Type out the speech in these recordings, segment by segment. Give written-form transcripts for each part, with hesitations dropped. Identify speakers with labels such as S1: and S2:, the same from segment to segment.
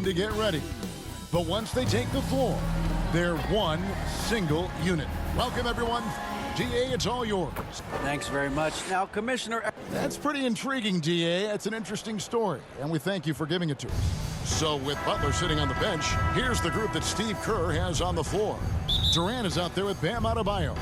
S1: to get ready. But once they take the floor, they're one single unit. Welcome, everyone. DA, it's all yours.
S2: Thanks very much. Now, Commissioner...
S1: That's pretty intriguing, DA. That's an interesting story, and we thank you for giving it to us. So with Butler sitting on the bench, here's the group that Steve Kerr has on the floor. Durant is out there with Bam Adebayo.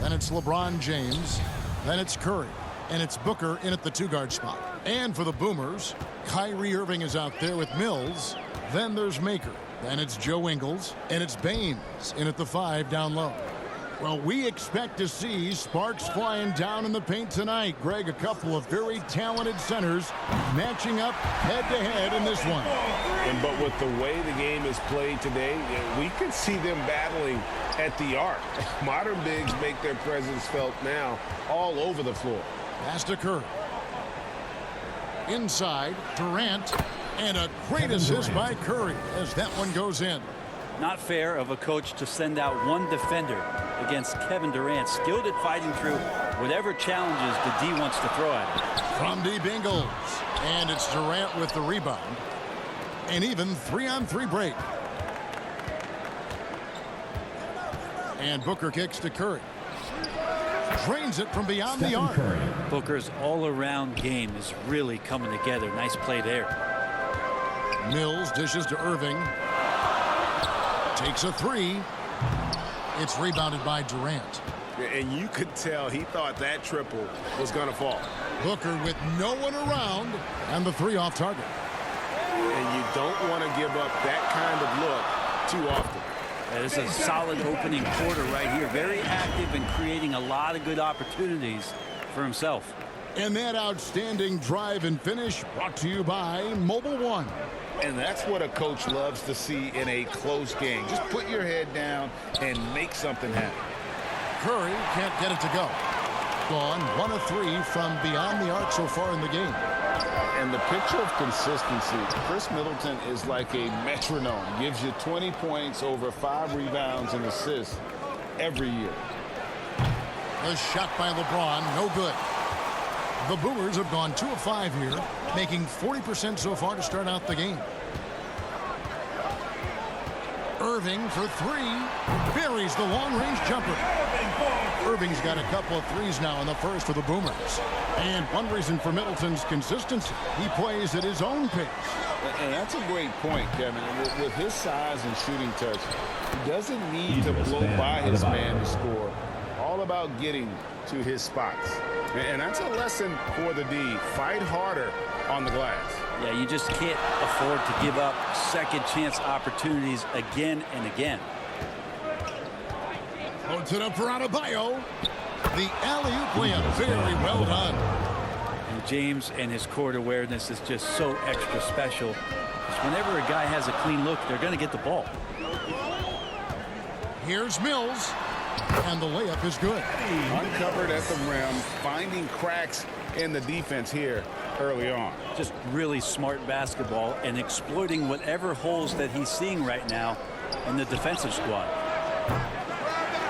S1: Then it's LeBron James. Then it's Curry. And it's Booker in at the two-guard spot. And for the Boomers, Kyrie Irving is out there with Mills. Then there's Maker. Then it's Joe Ingles. And it's Baines in at the 5 down low. Well, we expect to see sparks flying down in the paint tonight. Greg, a couple of very talented centers matching up head-to-head in this one.
S3: But with the way the game is played today, we can see them battling at the arc. Modern bigs make their presence felt now all over the floor.
S1: Pass to Curry. Inside, Durant. And a great assist by Curry as that one goes in.
S2: Not fair of a coach to send out one defender against Kevin Durant, skilled at fighting through whatever challenges the D wants to throw at him.
S1: From deep Ingles. And it's Durant with the rebound. An even 3-on-3 break. And Booker kicks to Curry. Drains it from beyond the arc.
S2: Booker's all-around game is really coming together. Nice play there.
S1: Mills dishes to Irving. Takes a 3. It's rebounded by Durant.
S3: And you could tell he thought that triple was going to fall.
S1: Booker with no one around, and the 3 off target.
S3: And you don't want to give up that kind of look too often.
S2: That is a solid opening quarter right here. Very active and creating a lot of good opportunities for himself.
S1: And that outstanding drive and finish brought to you by Mobile One.
S4: And that's what a coach loves to see in a close game. Just put your head down and make something happen.
S1: Curry can't get it to go. Gone 1 of 3 from beyond the arc so far in the game.
S4: And the picture of consistency, Chris Middleton is like a metronome. Gives you 20 points, over 5 rebounds and assists every year.
S1: A shot by LeBron, no good. The Boomers have gone 2 of 5 here, making 40% so far to start out the game. Irving for 3. Buries the long-range jumper. Irving's got a couple of threes now in the first for the Boomers. And one reason for Middleton's consistency, he plays at his own pace.
S4: And that's a great point, Kevin. With his size and shooting touch, he doesn't need to blow by his man to score. All about getting to his spots. And that's a lesson for the D. Fight harder on the glass.
S2: Yeah, you just can't afford to give up second chance opportunities again and again.
S1: Puts it up for Adebayo. The alley-oop layup, very well done.
S2: And James and his court awareness is just so extra special. Because whenever a guy has a clean look, they're going to get the ball.
S1: Here's Mills. And the layup is good.
S4: Uncovered at the rim, finding cracks in the defense here early on.
S2: Just really smart basketball and exploiting whatever holes that he's seeing right now in the defensive squad.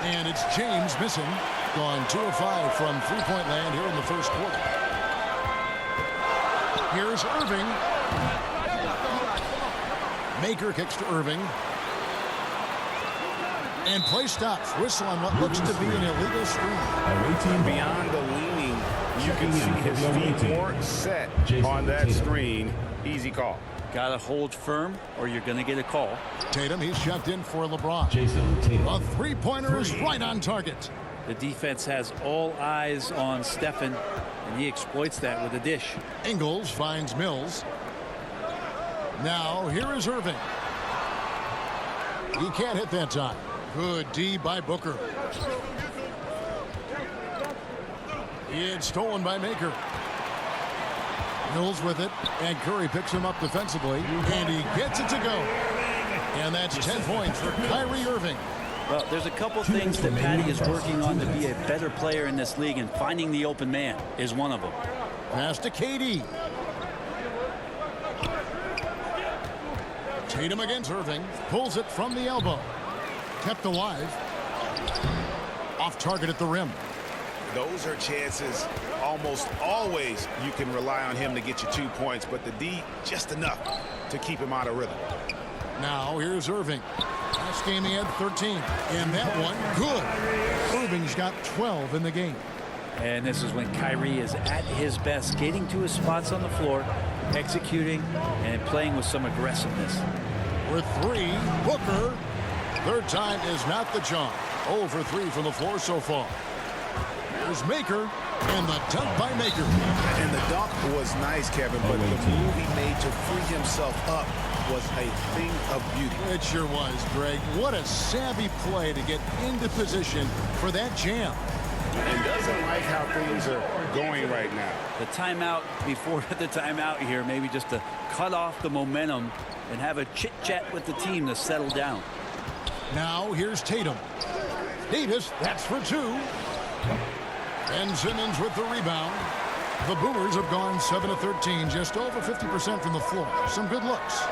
S1: And it's James missing. Gone 2 of 5 from three-point land here in the first quarter. Here's Irving. Maker kicks to Irving. And play stops. Whistle on what looks to be an illegal screen.
S3: Beyond the leaning, you can see his feet weren't set on that screen. Easy call.
S2: Got to hold firm or you're going to get a call.
S1: Tatum, he's checked in for LeBron. A three-pointer is right on target.
S2: The defense has all eyes on Stephen, and he exploits that with a dish.
S1: Ingles finds Mills. Now, here is Irving. He can't hit that time. Good D by Booker. It's stolen by Maker. Mills with it, and Curry picks him up defensively, and he gets it to go. And that's 10 points for Kyrie Irving.
S2: Well, there's a couple things that Patty is working on to be a better player in this league, and finding the open man is one of them.
S1: Pass to KD. Tatum against Irving. Pulls it from the elbow. Kept alive. Off target at the rim.
S3: Those are chances almost always you can rely on him to get you 2 points, but the D just enough to keep him out of rhythm.
S1: Now here's Irving. Last game he had 13. And that one, good. Irving's got 12 in the game.
S2: And this is when Kyrie is at his best, getting to his spots on the floor, executing, and playing with some aggressiveness.
S1: With 3, Booker. Third time is not the charm. 0 for 3 from the floor so far. There's Maker, and the dunk by Maker.
S4: And the dunk was nice, Kevin, but the move he made to free himself up was a thing of beauty.
S1: It sure was, Greg. What a savvy play to get into position for that jam.
S4: And doesn't like how things are going right now.
S2: The timeout before the timeout here, maybe just to cut off the momentum and have a chit-chat with the team to settle down.
S1: Now here's Tatum. Davis, that's for 2. Ben Simmons with the rebound. The Boomers have gone 7 of 13, just over 50% from the floor. Some good looks.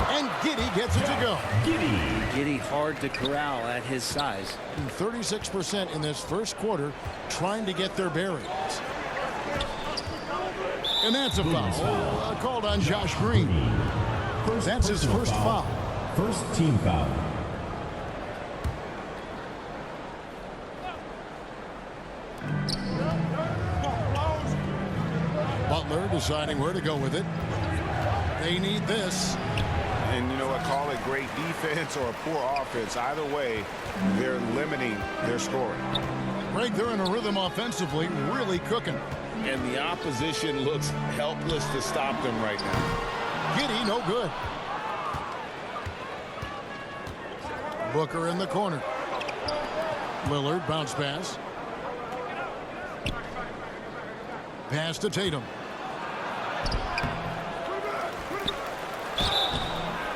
S1: And Giddey gets it to go.
S2: Giddey hard to corral at his size.
S1: 36% in this first quarter trying to get their bearings. And that's a foul. Called on Josh Green. That's his first foul.
S5: First team foul.
S1: Butler deciding where to go with it. They need this.
S4: And you know what, call it great defense or a poor offense. Either way, they're limiting their scoring.
S1: Greg, they're in a rhythm offensively, really cooking.
S4: And the opposition looks helpless to stop them right now.
S1: Giddey, no good. Booker in the corner. Lillard, bounce pass. Pass to Tatum.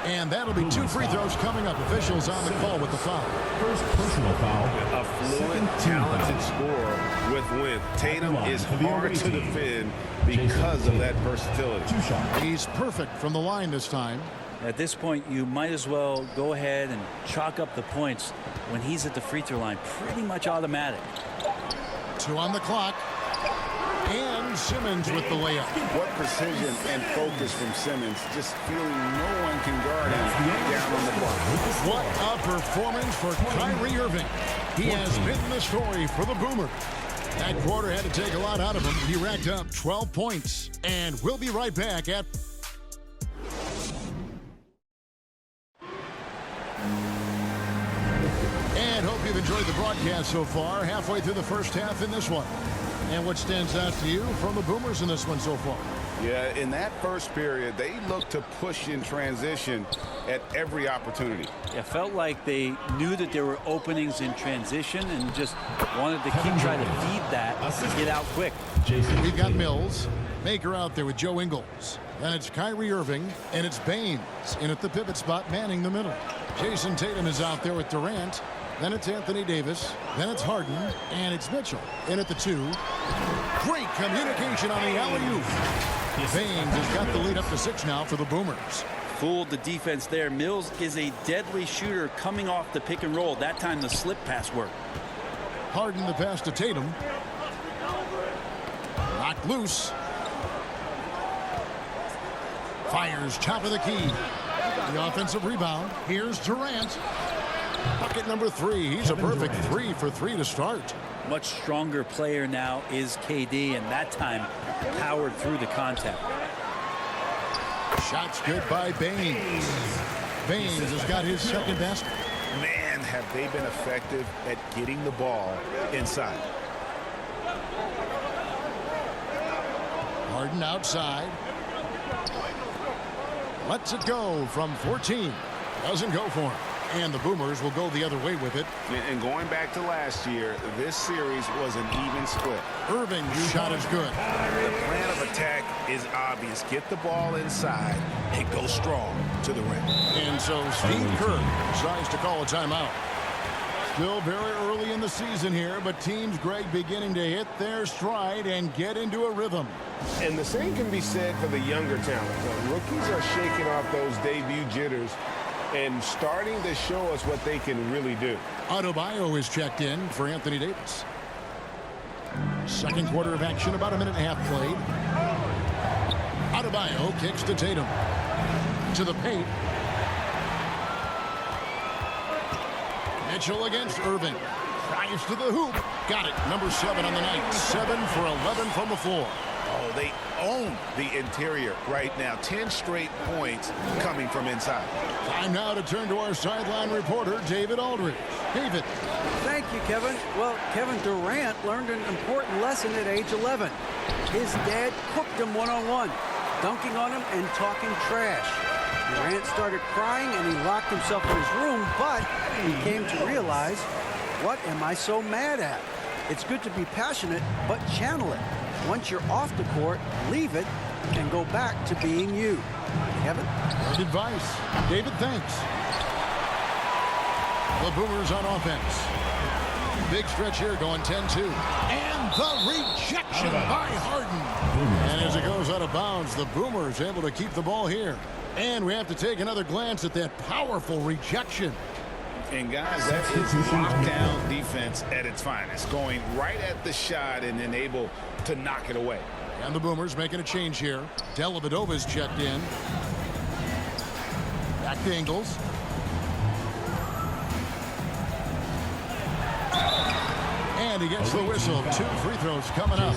S1: And that'll be 2 free throws coming up. Officials on the call with the foul.
S5: First personal foul.
S4: A fluid, talented scorer with width. Tatum is hard to defend because of that versatility.
S1: He's perfect from the line this time.
S2: At this point, you might as well go ahead and chalk up the points when he's at the free throw line. Pretty much automatic.
S1: 2 on the clock. And Simmons with the layup.
S4: What precision and focus from Simmons, just feeling no one can guard him down on the block.
S1: What a performance for Kyrie Irving. He has been the story for the Boomers. That quarter had to take a lot out of him. He racked up 12 points. And we'll be right back at... And hope you've enjoyed the broadcast so far. Halfway through the first half in this one. And what stands out to you from the Boomers in this one so far?
S4: Yeah, in that first period, they looked to push in transition at every opportunity.
S2: It felt like they knew that there were openings in transition and just wanted to keep trying to feed that and get out quick.
S1: We've got Mills. Maker out there with Joe Ingles. Then it's Kyrie Irving, and it's Baines in at the pivot spot, manning the middle. Jason Tatum is out there with Durant. Then it's Anthony Davis. Then it's Harden. And it's Mitchell in at the 2. Great communication on the alley-oop. Baines has got the lead up to 6 now for the Boomers.
S2: Fooled the defense there. Mills is a deadly shooter coming off the pick and roll. That time the slip pass worked.
S1: Harden the pass to Tatum. Knocked loose. Fires top of the key. The offensive rebound. Here's Durant. Bucket number 3. He's a perfect 3 for 3 to start.
S2: Much stronger player now is KD, and that time powered through the contact.
S1: Shots good by Baines. Baines has got his second basket.
S4: Man, have they been effective at getting the ball inside.
S1: Harden outside. Lets it go from 14. Doesn't go for him. And the Boomers will go the other way with it.
S4: And going back to last year, this series was an even split.
S1: Irving's shot is good.
S4: The plan of attack is obvious. Get the ball inside and go strong to the rim.
S1: And so Steve Kerr decides to call a timeout. Still very early in the season here, but teams, Greg, beginning to hit their stride and get into a rhythm.
S3: And the same can be said for the younger talent. Rookies are shaking off those debut jitters and starting to show us what they can really do.
S1: Adebayo is checked in for Anthony Davis. Second quarter of action, about a minute and a half played. Adebayo kicks to Tatum. To the paint. Mitchell against Irving. Drives to the hoop. Got it. Number 7 on the night. 7 for 11 from the floor.
S4: Oh, they own the interior right now. 10 straight points coming from inside.
S1: Time now to turn to our sideline reporter, David Aldridge. David.
S6: Thank you, Kevin. Well, Kevin Durant learned an important lesson at age 11. His dad cooked him one-on-one, dunking on him and talking trash. Durant started crying and he locked himself in his room, but he came to realize, what am I so mad at? It's good to be passionate, but channel it. Once you're off the court, leave it and go back to being you. Kevin?
S1: Good advice. David, thanks. The Boomers on offense. Big stretch here going 10-2. And the rejection by Harden. And as it goes out of bounds, the Boomers able to keep the ball here. And we have to take another glance at that powerful rejection.
S4: And guys, that is lockdown defense at its finest. Going right at the shot and then able to knock it away.
S1: And the Boomers making a change here. Dellavedova's checked in. Back to Ingles. And he gets the whistle. 2 free throws coming up.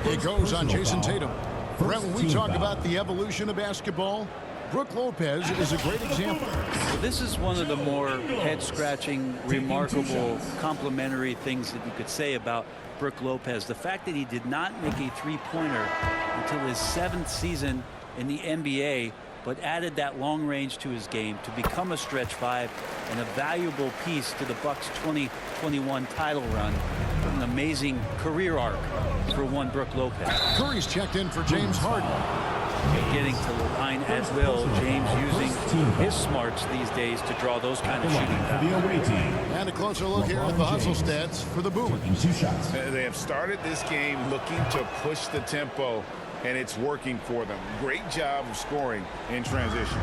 S1: It goes on Jason Tatum. Brett, when we talk about the evolution of basketball, Brook Lopez is a great example.
S2: Well, this is one of the more head-scratching, remarkable, complimentary things that you could say about Brook Lopez. The fact that he did not make a three-pointer until his 7th season in the NBA, but added that long range to his game to become a stretch 5 and a valuable piece to the Bucks' 2021 title run. An amazing career arc for one Brook Lopez.
S1: Curry's checked in for James Harden.
S2: Getting to the line at will. James using his smarts these days to draw those kind of shooting fouls.
S1: And a closer look here at the hustle stats for the Boomers.
S4: They have started this game looking to push the tempo, and it's working for them. Great job of scoring in transition.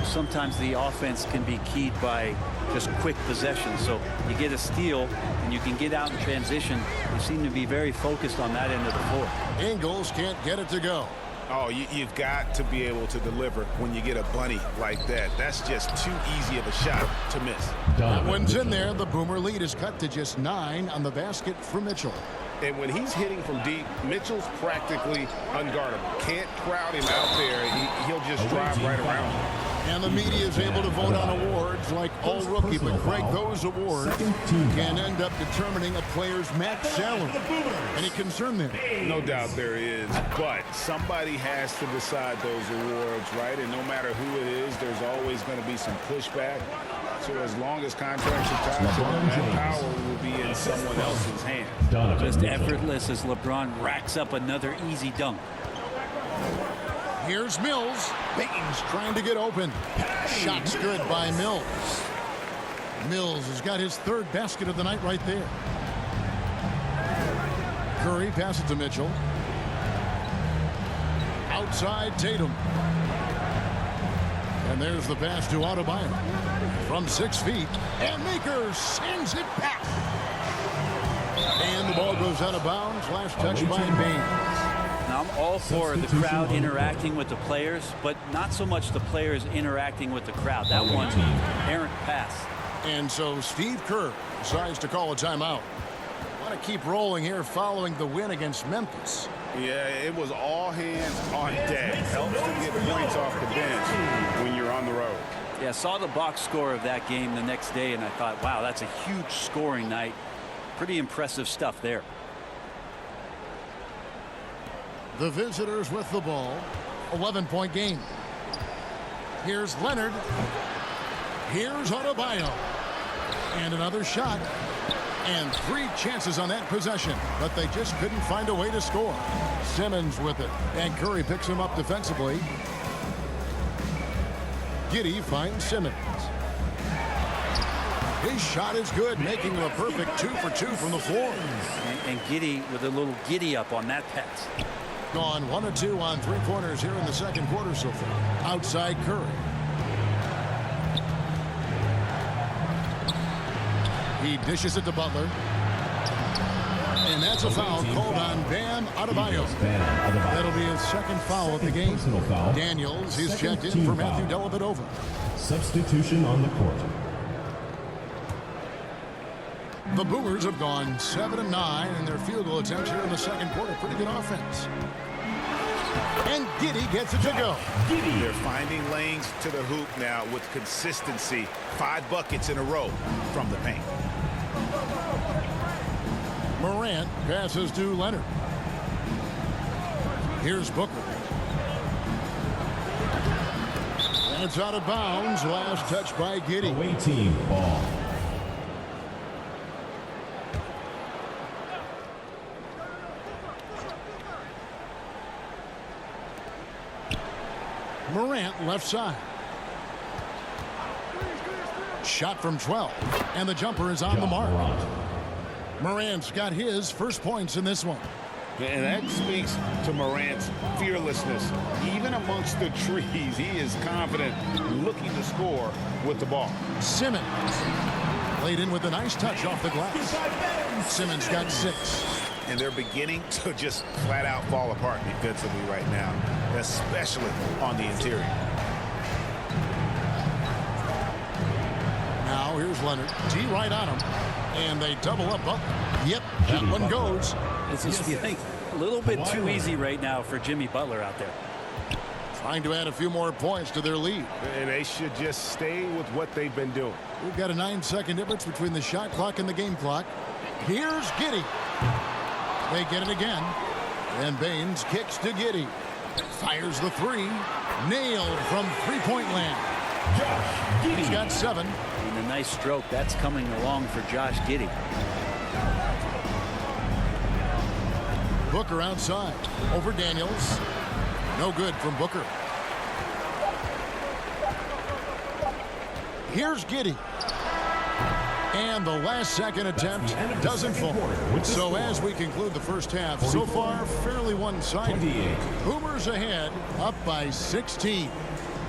S2: Sometimes the offense can be keyed by just quick possession. So you get a steal and you can get out in transition. They seem to be very focused on that end of the floor.
S1: Ingles can't get it to go.
S4: Oh, you've got to be able to deliver when you get a bunny like that. That's just too easy of a shot to miss.
S1: That one's in there. The Boomer lead is cut to just 9 on the basket for Mitchell.
S4: And when he's hitting from deep, Mitchell's practically unguardable. Can't crowd him out there. He'll just drive right around him.
S1: And the media is able to vote on awards like All Rookie. But, Greg, those awards can end up determining a player's max salary. Any concern there?
S4: No doubt there is. But somebody has to decide those awards, right? And no matter who it is, there's always going to be some pushback. So as long as contracts are tied to them, that power will be in someone else's hands.
S2: Just effortless as LeBron racks up another easy dunk.
S1: Here's Mills. Baines trying to get open. Shot's good by Mills. Mills has got his 3rd basket of the night right there. Curry passes to Mitchell. Outside Tatum. And there's the pass to Adebayo. From 6 feet. And Maker sends it back. And the ball goes out of bounds. Last touch by Baines.
S2: Now, I'm all for the crowd interacting with the players, but not so much the players interacting with the crowd. That one errant pass.
S1: And so Steve Kerr decides to call a timeout. Want to keep rolling here following the win against Memphis.
S4: Yeah, it was all hands on deck. Helps to get points off the bench when you're on the road.
S2: Yeah, saw the box score of that game the next day, and I thought, wow, that's a huge scoring night. Pretty impressive stuff there.
S1: The visitors with the ball. 11-point game. Here's Leonard. Here's Adebayo. And another shot. And 3 chances on that possession. But they just couldn't find a way to score. Simmons with it. And Curry picks him up defensively. Giddey finds Simmons. His shot is good, making him a perfect 2 for 2 from the floor.
S2: And Giddey with a little giddy up on that pass.
S1: Gone 1 of 2 on 3-pointers here in the second quarter so far. Outside Curry. He dishes it to Butler. And that's a foul called on Bam Adebayo. That'll be his 2nd foul of the game. Daniels is checked in for Matthew Dellavedova.
S5: Substitution on the court.
S1: The Boomers have gone 7-9 in their field goal attempts here in the second quarter. Pretty good offense. And Giddey gets it to go.
S7: They're finding lanes to the hoop now with consistency. 5 buckets in a row from the paint.
S1: Morant passes to Leonard. Here's Booker. And it's out of bounds. Last touch by Giddey.
S5: Away team ball.
S1: Morant left side. Shot from 12. And the jumper is on the mark. Morant's got his first points in this one.
S3: And that speaks to Morant's fearlessness. Even amongst the trees, he is confident, looking to score with the ball.
S1: Simmons laid in with a nice touch off the glass. Simmons got 6.
S7: And they're beginning to just flat out fall apart defensively right now, especially on the interior.
S1: Now here's Leonard. D right on him. And they double up. Yep, that one goes.
S2: This is feeling a little bit too easy right now for Jimmy Butler out there.
S1: Trying to add a few more points to their lead.
S3: And they should just stay with what they've been doing.
S1: We've got a 9-second difference between the shot clock and the game clock. Here's Giddey. They get it again. And Baines kicks to Giddey. Fires the 3. Nailed from three-point land. He's got 7.
S2: And a nice stroke. That's coming along for Josh Giddey.
S1: Booker outside. Over Daniels. No good from Booker. Here's Giddey. And the last second attempt doesn't fall. So as we conclude the first half, so far fairly one-sided. Boomers ahead, up by 16.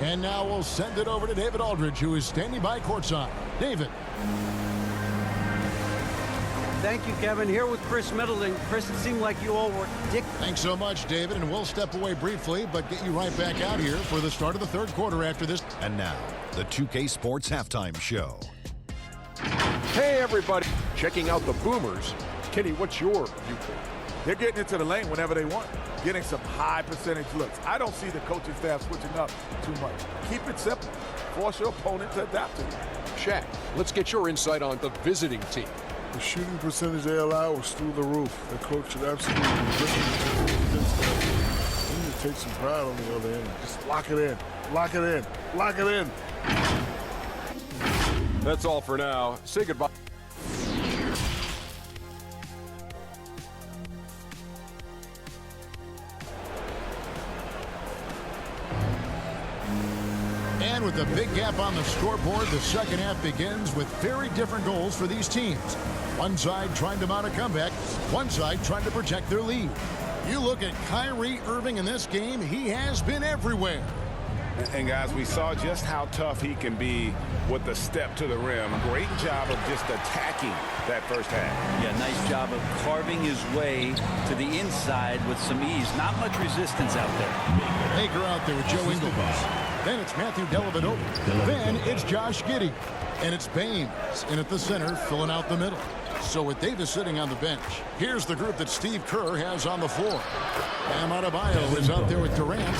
S1: And now we'll send it over to David Aldridge, who is standing by courtside. David.
S6: Thank you, Kevin. Here with Chris Middleton. Chris, it seemed like you all were
S1: Thanks so much, David. And we'll step away briefly, but get you right back out here for the start of the third quarter after this.
S8: And now, the 2K Sports Halftime Show.
S9: Hey, everybody. Checking out the Boomers. Kenny, what's your viewpoint?
S10: They're getting into the lane whenever they want, getting some high percentage looks. I don't see the coaching staff switching up too much. Keep it simple. Force your opponent to adapt to it.
S9: Shaq, let's get your insight on the visiting team.
S11: The shooting percentage they allow was through the roof. The coach should absolutely be listening to this. They need to take some pride on the other end. Just lock it in. Lock it in. Lock it in.
S9: That's all for now. Say goodbye.
S1: And with a big gap on the scoreboard, the second half begins with very different goals for these teams. One side trying to mount a comeback, one side trying to protect their lead. You look at Kyrie Irving in this game, he has been everywhere.
S3: And guys, we saw just how tough he can be with the step to the rim. Great job of just attacking that first half.
S2: Yeah, nice job of carving his way to the inside with some ease. Not much resistance out there.
S1: Baker out there with Joe Ingles. Then it's Matthew Dellavedova. Then it's Josh Giddey. And it's Baines in at the center, filling out the middle. So with Davis sitting on the bench, here's the group that Steve Kerr has on the floor. Bam Adebayo is out there with Durant.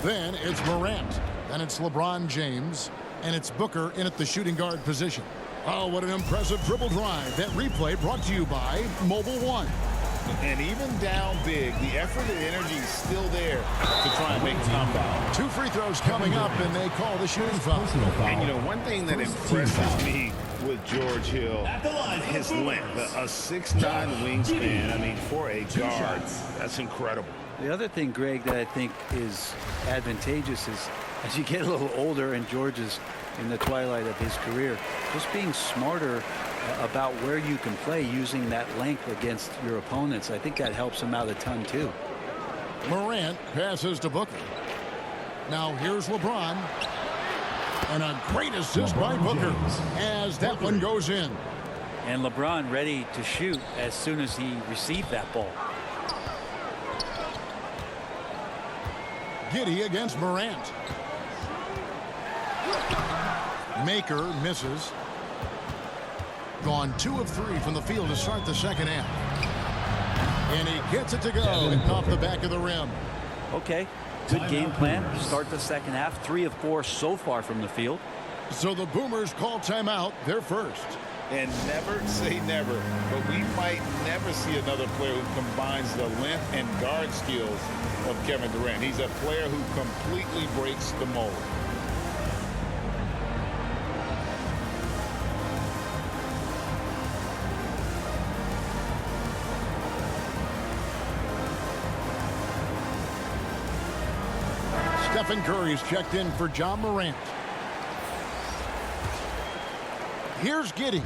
S1: Then it's Morant. Then it's LeBron James. And it's Booker in at the shooting guard position. Oh, what an impressive dribble drive. That replay brought to you by Mobile One.
S3: And even down big, the effort and energy is still there to try and make a comeback.
S1: 2 free throws coming up, and they call the shooting foul.
S3: And, you know, one thing that impresses me with George Hill, his length, a 6'9" wingspan. I mean, for a guard, that's incredible.
S2: The other thing, Greg, that I think is advantageous is as you get a little older and George is in the twilight of his career, just being smarter about where you can play using that length against your opponents. I think that helps him out a ton, too.
S1: Morant passes to Booker. Now here's LeBron. And a great assist by Booker as that one goes in.
S2: And LeBron ready to shoot as soon as he received that ball.
S1: Giddey against Morant. Maker misses. Gone 2 of 3 from the field to start the second half. And he gets it to go and off the back of the rim.
S2: Okay, good game plan. Start the second half. 3 of 4 so far from the field.
S1: So the Boomers call timeout, their first.
S4: And never say never, but we might never see another player who combines the length and guard skills of Kevin Durant. He's a player who completely breaks the mold.
S1: Stephen Curry's checked in for John Morant. Here's Giddey.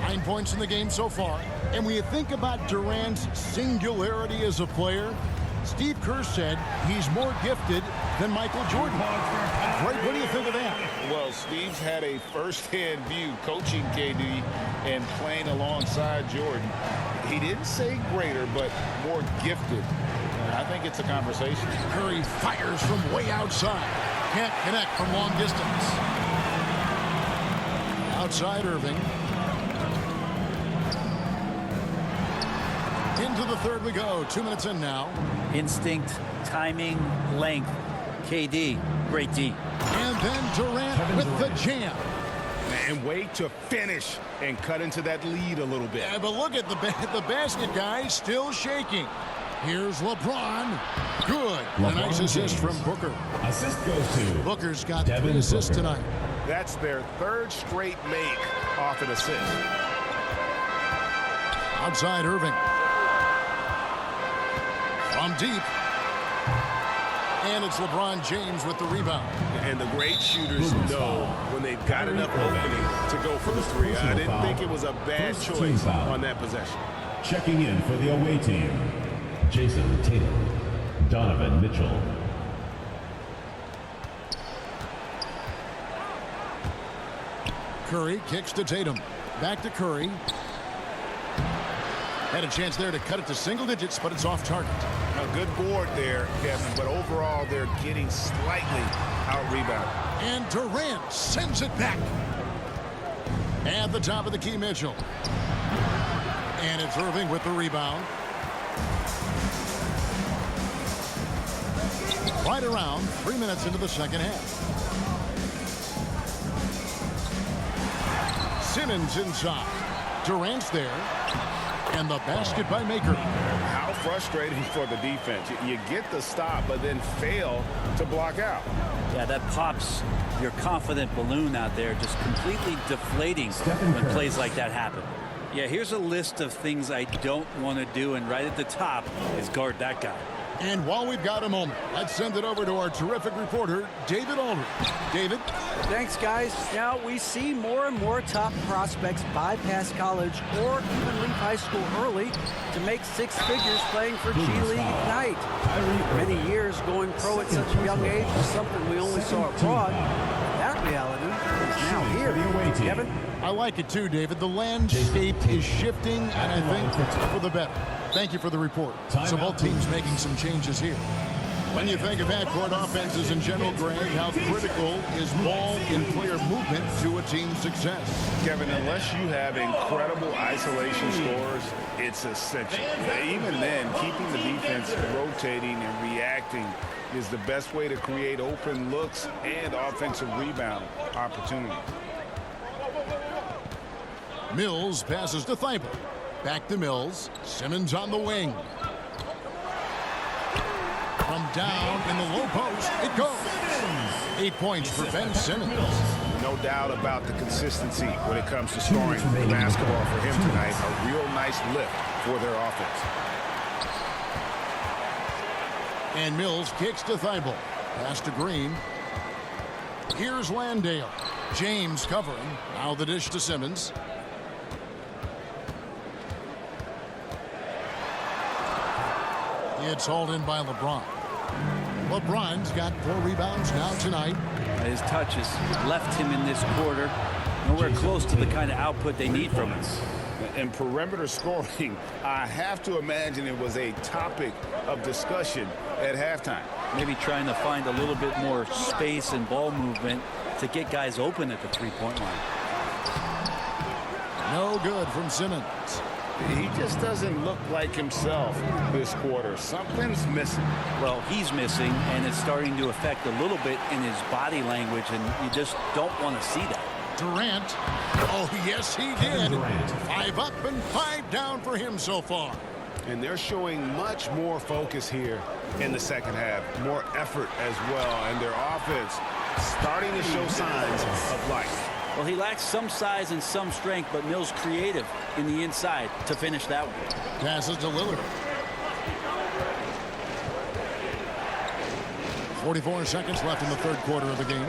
S1: 9 points in the game so far. And when you think about Durant's singularity as a player, Steve Kerr said he's more gifted than Michael Jordan. Greg, what do you think of that?
S4: Well, Steve's had a first-hand view coaching KD and playing alongside Jordan. He didn't say greater, but more gifted. And I think it's a conversation.
S1: Curry fires from way outside. Can't connect from long distance. Outside Irving. Into the third we go. 2 minutes in now.
S2: Instinct, timing, length. KD, great D.
S1: And then Durant with the jam.
S3: And wait to finish and cut into that lead a little bit.
S1: Yeah, but look at the basket, guys, still shaking. Here's LeBron. Good. A nice assist from Booker.
S5: Assist goes to
S1: Booker's got
S5: Devin
S1: 3 assists
S5: Booker.
S1: tonight.
S3: That's their third straight make off an assist.
S1: Outside Irving. From deep. And it's LeBron James with the rebound.
S3: And the great shooters know when they've got enough opening to go for the three. I didn't think it was a bad choice on that possession.
S5: Checking in for the away team, Jason Tatum, Donovan Mitchell.
S1: Curry kicks to Tatum. Back to Curry. Had a chance there to cut it to single digits, but it's off target.
S3: A good board there, Kevin, but overall they're getting slightly out-rebounded.
S1: And Durant sends it back. At the top of the key, Mitchell. And it's Irving with the rebound. Right around 3 minutes into the second half. Simmons inside. Durant's there. And the basket by Maker.
S3: How frustrating for the defense. You get the stop, but then fail to block out.
S2: Yeah, that pops your confident balloon out there, just completely deflating when plays like that happen. Yeah, here's a list of things I don't want to do, and right at the top is guard that guy.
S1: And while we've got a moment, let's send it over to our terrific reporter, David Aldridge. David?
S6: Thanks, guys. Now, we see more and more top prospects bypass college or even leave high school early to make 6 figures playing for G League Ignite. Many years going pro at such a young age was something we only saw abroad. That reality is now here. Kevin?
S1: I like it too, David. The landscape is shifting, and I think for the better. Thank you for the report. So both teams making some changes here. When you think of backcourt offenses in general, Greg, how critical is ball in player movement to a team's success?
S3: Kevin, unless you have incredible isolation scores, it's essential. Even then, keeping the defense rotating and reacting is the best way to create open looks and offensive rebound opportunities.
S1: Mills passes to Thibault. Back to Mills. Simmons on the wing. From down in the low post, it goes. 8 points for Ben Simmons.
S3: No doubt about the consistency when it comes to scoring the basketball for him tonight. A real nice lift for their offense.
S1: And Mills kicks to Thibault. Pass to Green. Here's Landale. James covering. Now the dish to Simmons. It's hauled in by LeBron. LeBron's got 4 rebounds now tonight.
S2: His touches left him in this quarter nowhere close to the kind of output they need from him.
S3: And perimeter scoring, I have to imagine it was a topic of discussion at halftime.
S2: Maybe trying to find a little bit more space and ball movement to get guys open at the three-point line.
S1: No good from Simmons.
S3: He just doesn't look like himself this quarter. Something's missing.
S2: Well, he's missing, and it's starting to affect a little bit in his body language, and you just don't want to see that.
S1: Durant. Oh, yes, he did. 5 up and 5 down for him so far.
S3: And they're showing much more focus here in the second half. More effort as well. And their offense starting to show signs of life.
S2: Well, he lacks some size and some strength, but Mills creative in the inside to finish that one.
S1: Passes to Lillard. 44 seconds left in the third quarter of the game.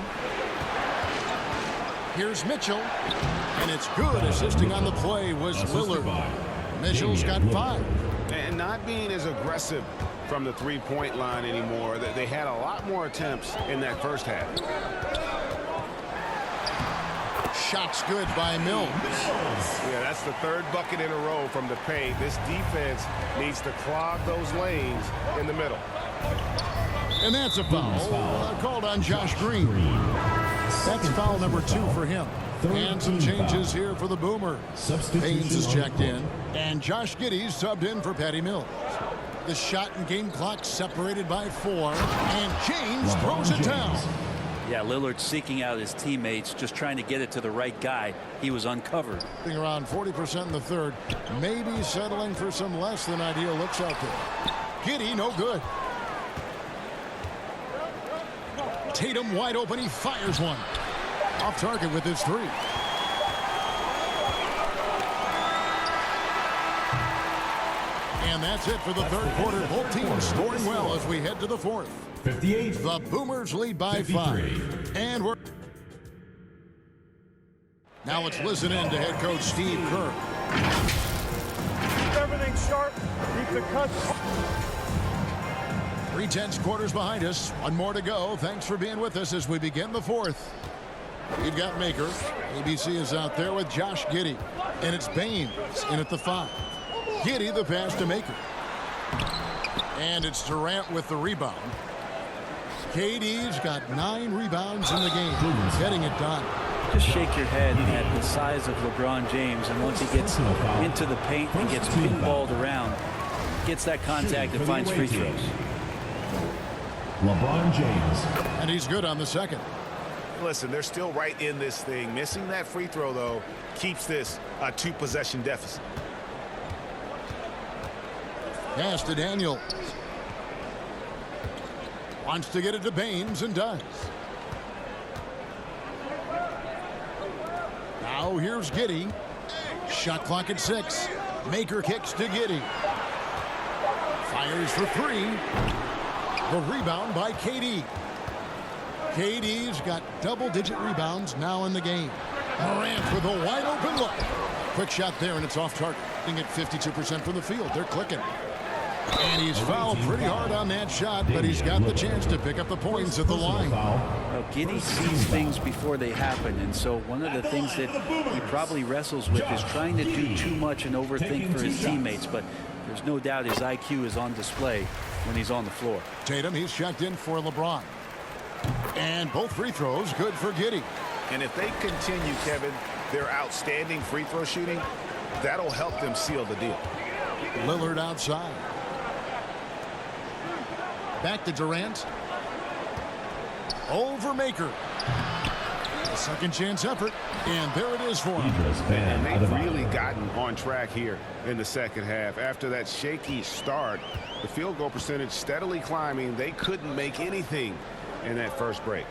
S1: Here's Mitchell, and it's good. Assisting on the play was Lillard. Mitchell's got 5.
S3: And not being as aggressive from the three-point line anymore. They had a lot more attempts in that first half.
S1: Shots good by Mills.
S3: Yeah, that's the 3rd bucket in a row from the paint. This defense needs to clog those lanes in the middle.
S1: And that's a foul called on Josh Green. That's foul number 2 for him. And some changes here for the Boomers. Haynes is checked in, and Josh Giddey subbed in for Patty Mills. The shot and game clock separated by 4, and James throws it down.
S2: Yeah, Lillard seeking out his teammates, just trying to get it to the right guy. He was uncovered.
S1: Around 40% in the third, maybe settling for some less than ideal looks out there. Giddey, no good. Tatum wide open, he fires one. Off target with his 3. And that's it for the third quarter. Both teams scoring well as we head to the fourth.
S5: 58.
S1: The Boomers lead by 5. And we're... Now let's listen in to head coach Steve Kerr.
S12: Keep everything sharp. Keep the cuts.
S1: 3/10 quarters behind us. 1 more to go. Thanks for being with us as we begin the fourth. We've got Maker. ABC is out there with Josh Giddey. And it's Baines in at the 5. Giddey the pass to Maker. And it's Durant with the rebound. KD's got 9 rebounds in the game. Getting it done.
S2: Just shake your head at the size of LeBron James, and once he gets into the paint and gets pinballed around, gets that contact and finds free throws.
S5: LeBron James.
S1: And he's good on the second.
S7: Listen, they're still right in this thing. Missing that free throw, though, keeps this a 2-possession deficit.
S1: Pass to Daniels. Wants to get it to Baines and does. Now here's Giddey. Shot clock at 6. Maker kicks to Giddey. Fires for 3. The rebound by KD. KD's got double-digit rebounds now in the game. Morant with a wide open look. Quick shot there, and it's off target. At 52% from the field. They're clicking. And he's fouled pretty hard on that shot, but he's got the chance to pick up the points at the line.
S2: Well, Giddey sees things before they happen, and so one of the things that he probably wrestles with is trying to do too much and overthink for his teammates, but there's no doubt his IQ is on display when he's on the floor.
S1: Tatum, he's checked in for LeBron. And both free throws good for Giddey.
S7: And if they continue, Kevin, their outstanding free throw shooting, that'll help them seal the deal.
S1: Lillard outside. Back to Durant. Over Maker. A second chance effort. And there it is for him.
S3: And they've really gotten on track here in the second half. After that shaky start, the field goal percentage steadily climbing. They couldn't make anything in that first break.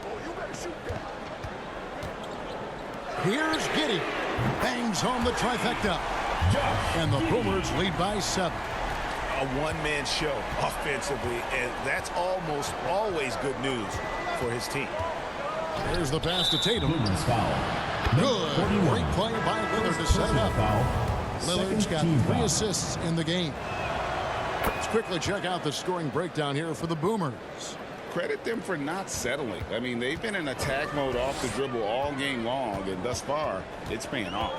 S1: Here's Giddey. Bangs home the trifecta. And the Boomers lead by 7.
S7: A one-man show offensively, and that's almost always good news for his team.
S1: Here's the pass to Tatum. Good. Great play by Lillard to set it up. Lillard's got 3 assists in the game. Let's quickly check out the scoring breakdown here for the Boomers.
S3: Credit them for not settling. I mean, they've been in attack mode off the dribble all game long, and thus far, it's paying off.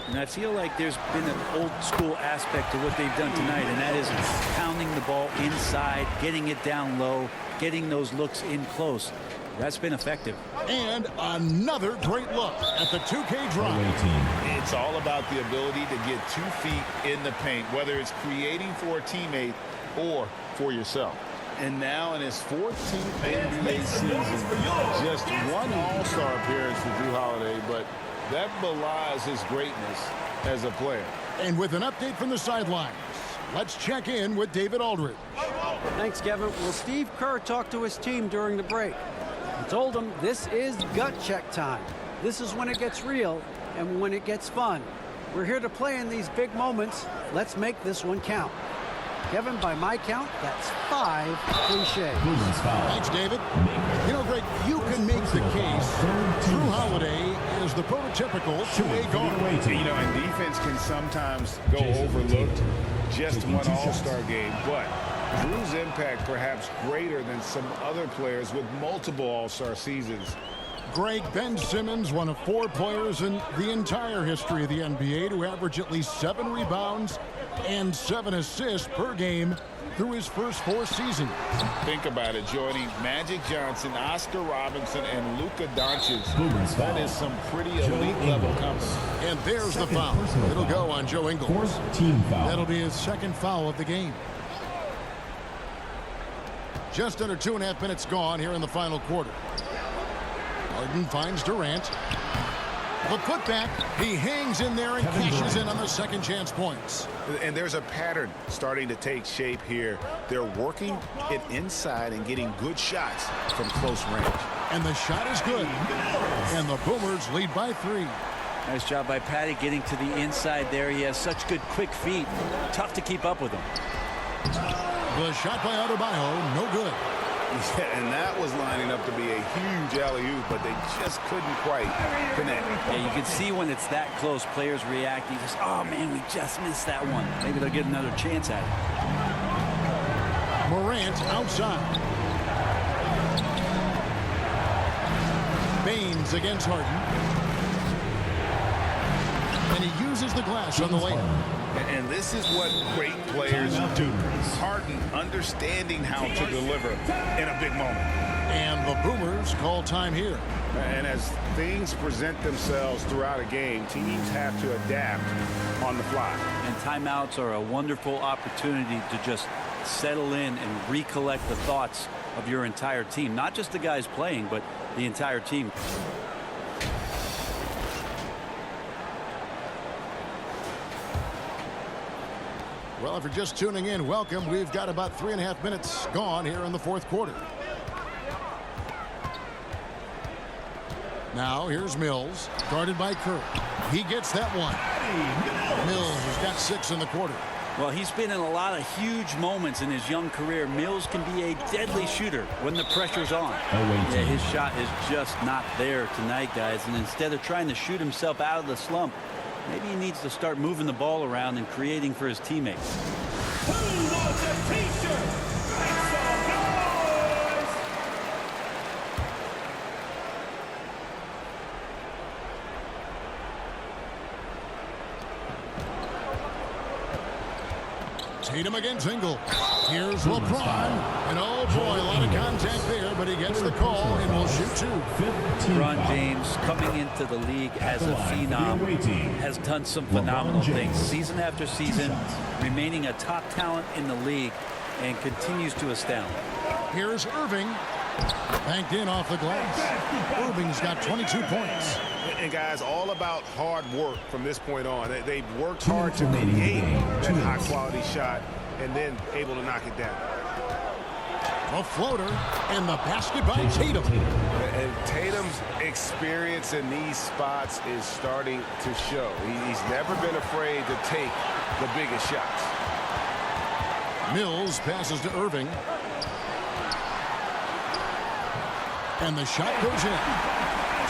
S2: And I feel like there's been an old school aspect to what they've done tonight, and that is pounding the ball inside, getting it down low, getting those looks in close. That's been effective.
S1: And another great look at the 2K drive.
S3: It's all about the ability to get 2 feet in the paint, whether it's creating for a teammate or for yourself. And now in his 14th NBA season, just one All-Star appearance for Jrue Holiday, but that belies his greatness as a player.
S1: And with an update from the sidelines, let's check in with David Aldridge.
S6: Thanks, Kevin. Well, Steve Kerr talked to his team during the break. He told them this is gut check time. This is when it gets real and when it gets fun. We're here to play in these big moments. Let's make this one count. Kevin, by my count, that's 5 cliches.
S1: Thanks, David. You know, Greg, you can make the case Jrue Holiday is the prototypical 2A guard.
S3: You know, and defense can sometimes go overlooked. Just one All-Star game, but Jrue's impact perhaps greater than some other players with multiple All-Star seasons.
S1: Greg, Ben Simmons, one of 4 players in the entire history of the NBA to average at least 7 rebounds and 7 assists per game through his first 4 seasons.
S3: Think about it, joining Magic Johnson, Oscar Robinson, and Luka Doncic. That is some pretty elite level company.
S1: And there's the foul. It'll go on Joe Ingles.
S5: Team foul.
S1: That'll be his 2nd foul of the game. Just under 2.5 minutes gone here in the final quarter. Harden finds Durant. The putback. He hangs in there and cashes in on the second chance points.
S3: And there's a pattern starting to take shape here. They're working it inside and getting good shots from close range.
S1: And the shot is good. And the Boomers lead by 3.
S2: Nice job by Patty getting to the inside there. He has such good quick feet. Tough to keep up with him.
S1: The shot by Adebayo, no good.
S3: Yeah, and that was lining up to be a huge alley-oop, but they just couldn't quite connect.
S2: Yeah, you can see when it's that close, players reacting. Just, oh, man, we just missed that one. Maybe they'll get another chance at it.
S1: Morant outside. Baines against Harden. And he uses the glass on the layup.
S3: And this is what great players do. Harden understanding how to deliver in a big moment.
S1: And the Boomers call time here.
S3: And as things present themselves throughout a game, teams have to adapt on the fly.
S2: And timeouts are a wonderful opportunity to just settle in and recollect the thoughts of your entire team. Not just the guys playing, but the entire team.
S1: Well, if you're just tuning in, welcome. We've got about 3.5 minutes gone here in the 4th quarter. Now, here's Mills, guarded by Kerr. He gets that one. Mills has got 6 in the quarter.
S2: Well, he's been in a lot of huge moments in his young career. Mills can be a deadly shooter when the pressure's on. Yeah, his shot is just not there tonight, guys. And instead of trying to shoot himself out of the slump, maybe he needs to start moving the ball around and creating for his teammates.
S12: Who wants a t-shirt? Make some noise!
S1: Tatum against Ingles. Here's LeBron. And oh boy, a lot of contact there, but he gets the call and will shoot 2.
S2: LeBron James, coming into the league as a phenom, has done some phenomenal things season after season, remaining a top talent in the league, and continues to astound.
S1: Here's Irving. Banked in off the glass. Irving's got 22 points.
S3: And guys, all about hard work from this point on. They've worked hard to create that high-quality shot and then able to knock it down.
S1: A floater and the basket by Tatum.
S3: And Tatum's experience in these spots is starting to show. He's never been afraid to take the biggest shots.
S1: Mills passes to Irving. And the shot goes in.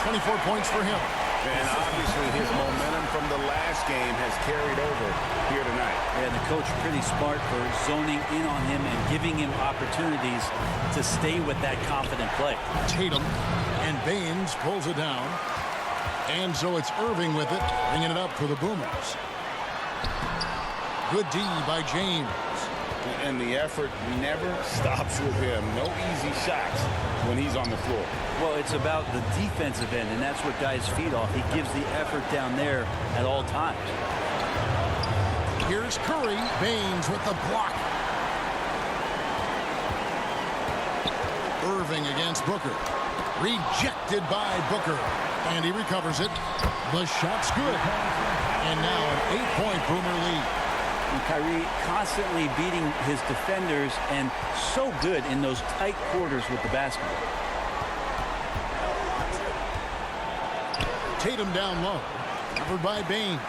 S1: 24 points for him.
S3: And obviously his momentum from the last game has carried over here tonight.
S2: And the coach pretty smart for zoning in on him and giving him opportunities to stay with that confident play.
S1: Tatum and Baines pulls it down. And so it's Irving with it, bringing it up for the Boomers. Good D by James.
S3: And the effort never stops with him. No easy shots when he's on the floor.
S2: Well, it's about the defensive end, and that's what guys feed off. He gives the effort down there at all times.
S1: Here's Curry. Baines with the block. Irving against Booker. Rejected by Booker. And he recovers it. The shot's good. And now an 8-point Boomer lead.
S2: And Kyrie constantly beating his defenders and so good in those tight quarters with the basketball.
S1: Tatum down low. Covered by Baines.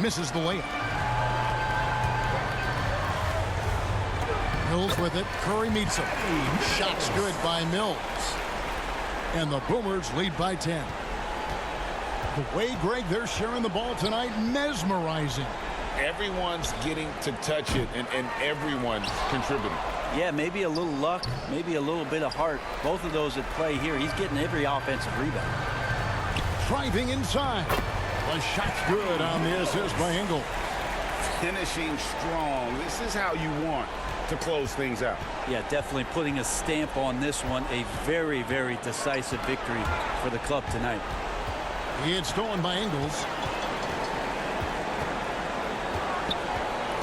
S1: Misses the layup. Mills with it. Curry meets him. Shot's good by Mills. And the Boomers lead by 10. The way, Greg, they're sharing the ball tonight, mesmerizing.
S3: Everyone's getting to touch it, and everyone's contributing.
S2: Yeah, maybe a little luck, maybe a little bit of heart. Both of those at play here. He's getting every offensive rebound.
S1: Driving inside. The shot's good on the assist by Engel.
S3: Finishing strong. This is how you want to close things out.
S2: Yeah, definitely putting a stamp on this one. A very, very decisive victory for the club tonight.
S1: It's stolen by Ingles.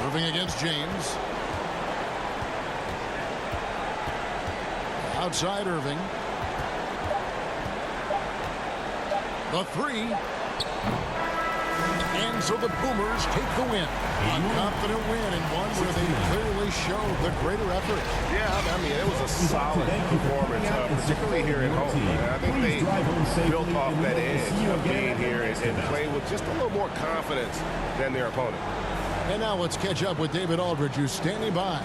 S1: Irving against James. Outside Irving. The three. And so the Boomers take the win. A confident win, and one where they clearly showed the greater effort.
S4: Yeah, I mean, it was a solid performance, particularly here at home. I think they built off that edge of being here and played with just a little more confidence than their opponent.
S1: And now let's catch up with David Aldridge, who's standing by.